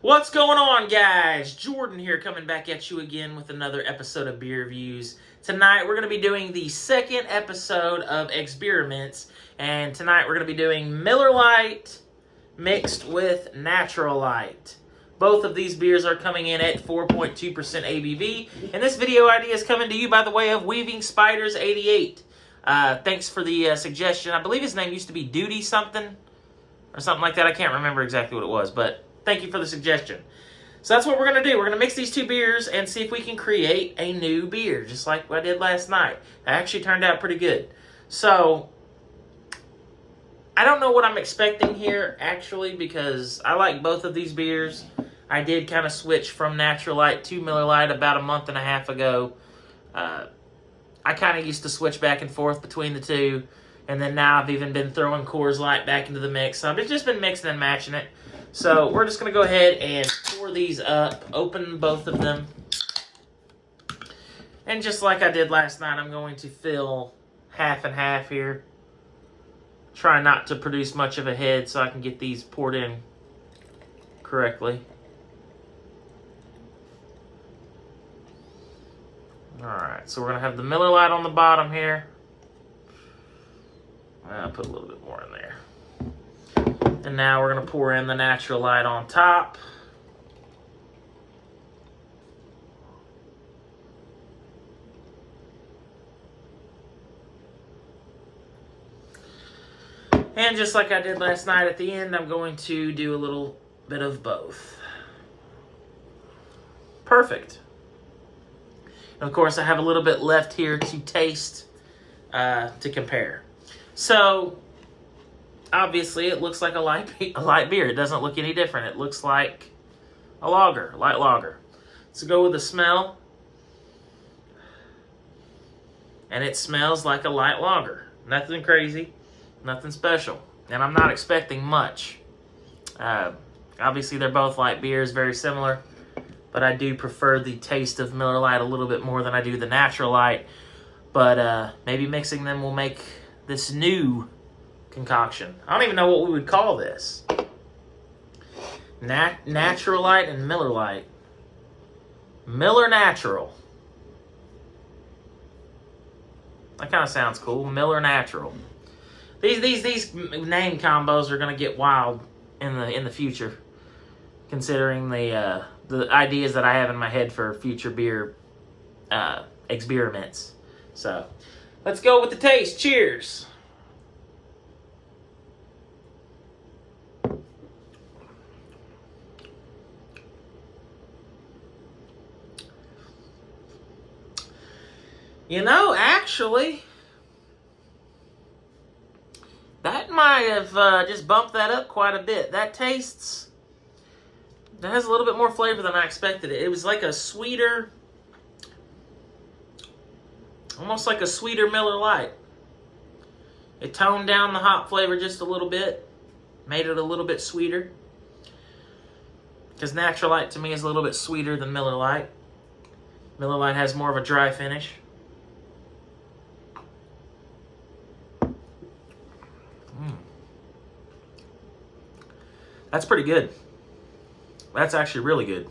What's going on, guys? Jordan here, coming back at you again with another episode of Beer Reviews. Tonight we're going to be doing the second episode of ExBEERiments, and tonight we're going to be doing Miller Lite mixed with Natural Light. Both of these beers are coming in at 4.2% ABV, and this video idea is coming to you by the way of Weaving Spiders 88. Thanks for the suggestion. I believe his name used to be Duty something, or something like that. I can't remember exactly what it was, but thank you for the suggestion. So that's what we're going to do. We're going to mix these two beers and see if we can create a new beer, just like I did last night. It actually turned out pretty good. So I don't know what I'm expecting here, actually, because I like both of these beers. I did kind of switch from Natural Light to Miller Lite about a month and a half ago. I kind of used to switch back and forth between the two, and then now I've even been throwing Coors Light back into the mix. So I've just been mixing and matching it. So we're just going to go ahead and pour these up, open both of them. And just like I did last night, I'm going to fill half and half here. Try not to produce much of a head so I can get these poured in correctly. Alright, so we're going to have the Miller Lite on the bottom here. I'll put a little bit more in there. And now we're going to pour in the Natural Light on top. And just like I did last night at the end, I'm going to do a little bit of both. Perfect. And of course, I have a little bit left here to taste, to compare. So obviously, it looks like a light beer. It doesn't look any different. It looks like a lager, light lager. Let's go with the smell. And it smells like a light lager. Nothing crazy, nothing special. And I'm not expecting much. Obviously, they're both light beers, very similar. But I do prefer the taste of Miller Lite a little bit more than I do the Natural Light. But maybe mixing them will make this new concoction. I don't even know what we would call this. Natural Light and Miller Lite. Miller Natural. That kind of sounds cool. Miller Natural. These name combos are going to get wild in the future, considering the ideas that I have in my head for future beer ExBEERiments. So let's go with the taste. Cheers. You know, actually, that might have just bumped that up quite a bit. That has a little bit more flavor than I expected. It was like a sweeter, almost like a sweeter Miller Lite. It toned down the hop flavor just a little bit, made it a little bit sweeter. Because Natural Light to me is a little bit sweeter than Miller Lite. Miller Lite has more of a dry finish. That's pretty good. That's actually really good.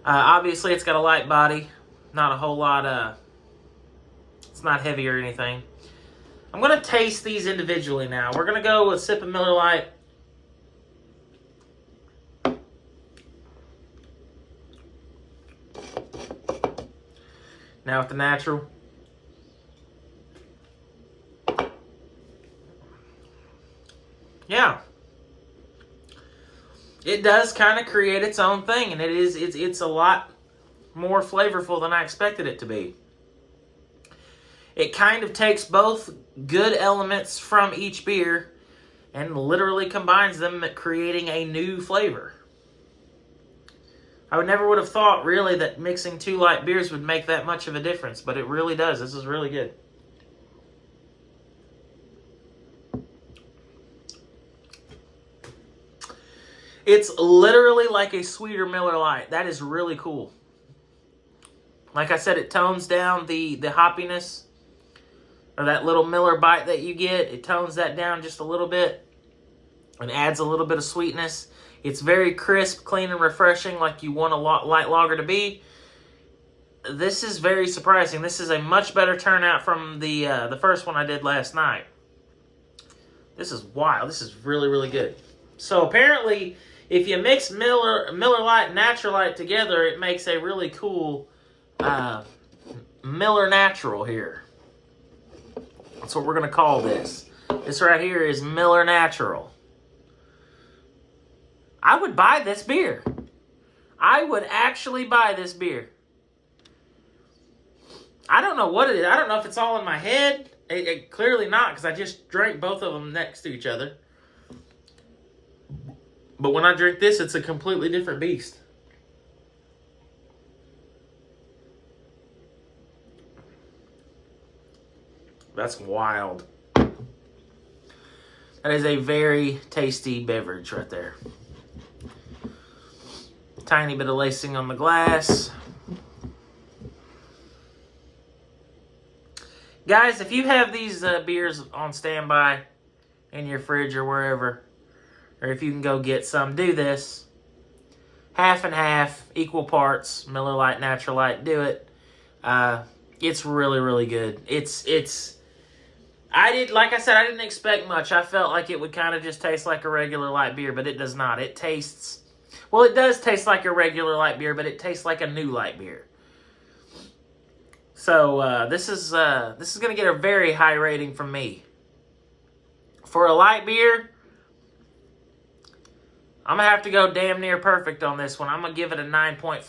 Obviously, it's got a light body. Not a whole lot, it's not heavy or anything. I'm going to taste these individually now. We're going to go with a sip of Miller Lite. Now with the Natural. Yeah. It does kind of create its own thing, and it's a lot more flavorful than I expected it to be. It kind of takes both good elements from each beer and literally combines them, creating a new flavor. I never would have thought, really, that mixing two light beers would make that much of a difference, but it really does. This is really good. It's literally like a sweeter Miller Lite. That is really cool. Like I said, it tones down the hoppiness, or that little Miller bite that you get. It tones that down just a little bit. and adds a little bit of sweetness. It's very crisp, clean, and refreshing like you want a light lager to be. This is very surprising. This is a much better turnout from the first one I did last night. This is wild. This is really, really good. So apparently, if you mix Miller Lite and Natural Lite together, it makes a really cool Miller Natural here. That's what we're going to call this. This right here is Miller Natural. I would buy this beer. I would actually buy this beer. I don't know what it is. I don't know if it's all in my head. Clearly not, because I just drank both of them next to each other. But when I drink this, it's a completely different beast. That's wild. That is a very tasty beverage right there. Tiny bit of lacing on the glass. Guys, if you have these beers on standby in your fridge or wherever, or if you can go get some, do this. Half and half, equal parts, Miller Lite, Natural Lite, do it. It's really, really good. Like I said, I didn't expect much. I felt like it would kind of just taste like a regular light beer, but it does not. It tastes, well, it does taste like a regular light beer, but it tastes like a new light beer. So this is going to get a very high rating from me. For a light beer, I'm going to have to go damn near perfect on this one. I'm going to give it a 9.5.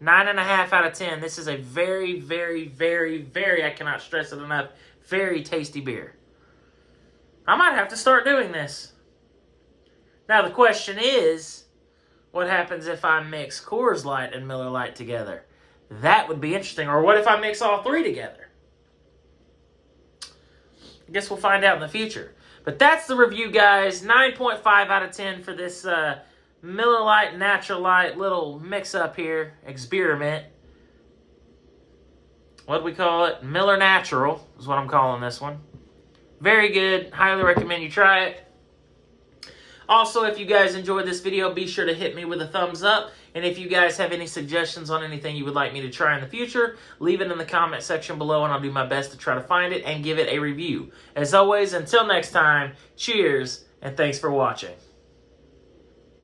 9.5 out of 10. This is a very, very, very, very, I cannot stress it enough, very tasty beer. I might have to start doing this. Now the question is, what happens if I mix Coors Light and Miller Lite together? That would be interesting. Or what if I mix all three together? I guess we'll find out in the future. But that's the review, guys. 9.5 out of 10 for this Miller Lite, Natural Lite little mix-up here. ExBEERiment. What do we call it? Miller Natural is what I'm calling this one. Very good. Highly recommend you try it. Also, if you guys enjoyed this video, be sure to hit me with a thumbs up. And if you guys have any suggestions on anything you would like me to try in the future, leave it in the comment section below, and I'll do my best to try to find it and give it a review. As always, until next time, cheers, and thanks for watching.